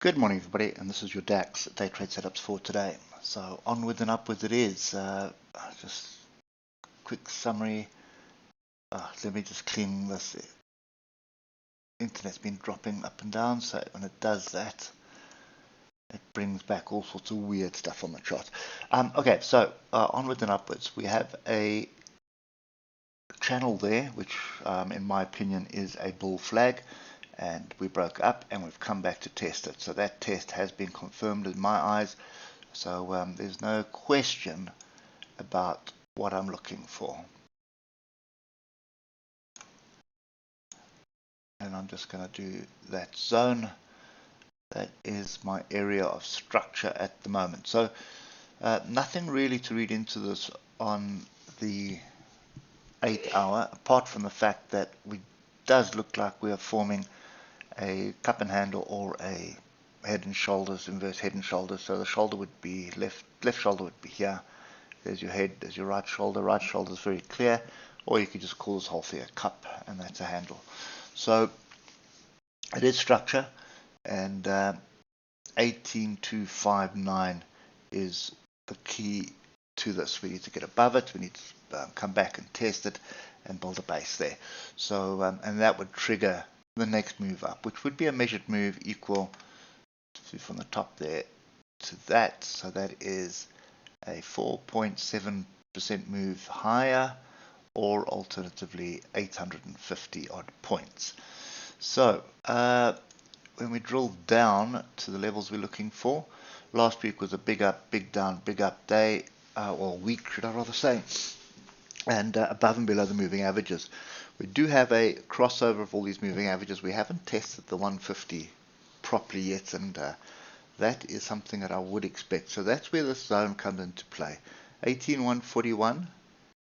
Good morning, everybody, and this is your DAX day trade setups for today. So onwards and upwards it is. Just quick summary. Let me just clean this. Internet's been dropping up and down, so when it does that, it brings back all sorts of weird stuff on the chart. Okay, so onwards and upwards, we have a channel there, which in my opinion is a bull flag. And we broke up and we've come back to test it. So that test has been confirmed in my eyes. So there's no question about what I'm looking for. And I'm just going to do that zone. That is my area of structure at the moment. So nothing really to read into this on the 8 hour, apart from the fact that it does look like we are forming a cup and handle or a head and shoulders, inverse head and shoulders. So the shoulder would be left shoulder would be here. There's your head, there's your right shoulder. Right shoulder is very clear, or you could just call this whole thing a cup, and that's a handle. So it is structure, and 18259 is the key to this. We need to get above it. We need to come back and test it and build a base there. So and that would trigger the next move up, which would be a measured move equal to, from the top there to that. So that is a 4.7% move higher, or alternatively 850 odd points. So when we drill down to the levels we're looking for, last week was a big up, big down, big up day, or week should I rather say, and above and below the moving averages. We do have a crossover of all these moving averages. We haven't tested the 150 properly yet, and that is something that I would expect. So that's where this zone comes into play. 18141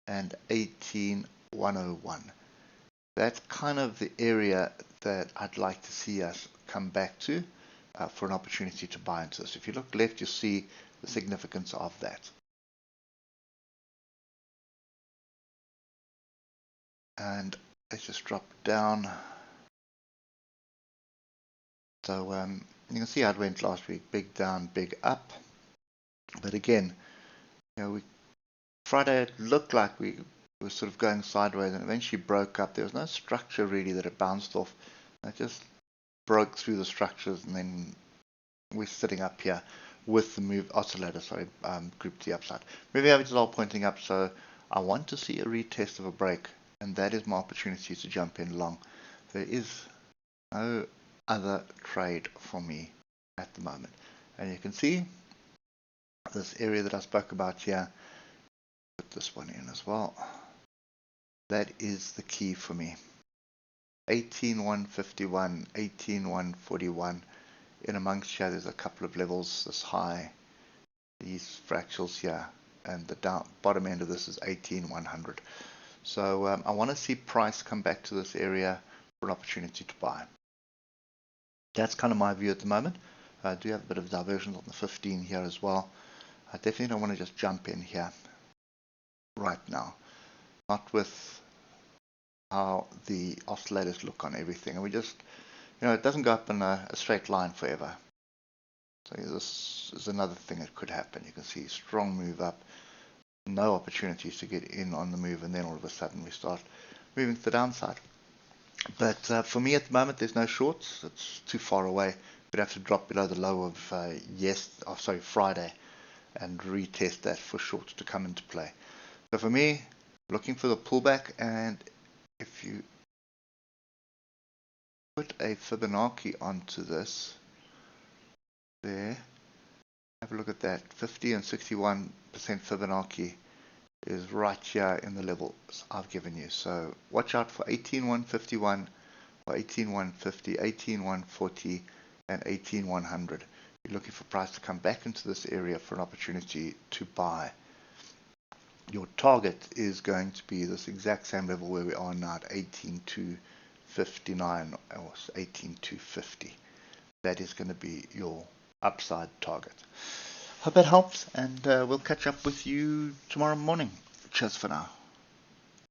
and 18101. That's kind of the area that I'd like to see us come back to for an opportunity to buy into this. If you look left, you'll see the significance of that. And let's just drop down. So you can see how it went last week, big down, big up. But again, you know, Friday it looked like we were sort of going sideways, and eventually broke up. There was no structure really that it bounced off. It just broke through the structures, and then we're sitting up here with the move oscillator, group to the upside. Moving averages are all pointing up, so I want to see a retest of a break, and that is my opportunity to jump in long. There is no other trade for me at the moment, and you can see this area that I spoke about here. Put this one in as well. That is the key for me. 18151, 18141. In amongst here, there's a couple of levels this high, these fractals here, and the bottom end of this is 18100. So I want to see price come back to this area for an opportunity to buy. That's kind of my view at the moment. I do have a bit of diversions on the 15 here as well. I definitely don't want to just jump in here right now, not with how the oscillators look on everything. And we just, you know, it doesn't go up in a straight line forever. So this is another thing that could happen. You can see strong move up, no opportunities to get in on the move, and then all of a sudden we start moving to the downside. But for me at the moment, there's no shorts. It's too far away. We'd have to drop below the low of Friday, and retest that for shorts to come into play. So for me, looking for the pullback, and if you put a Fibonacci onto this there, have a look at that. 50 and 61% Fibonacci is right here in the levels I've given you. So watch out for 18151 or 18150, 18140 and 18100. You're looking for price to come back into this area for an opportunity to buy. Your target is going to be this exact same level where we are now at 18259 or 18250. That is going to be your upside target. Hope that helps, and we'll catch up with you tomorrow morning. Cheers for now.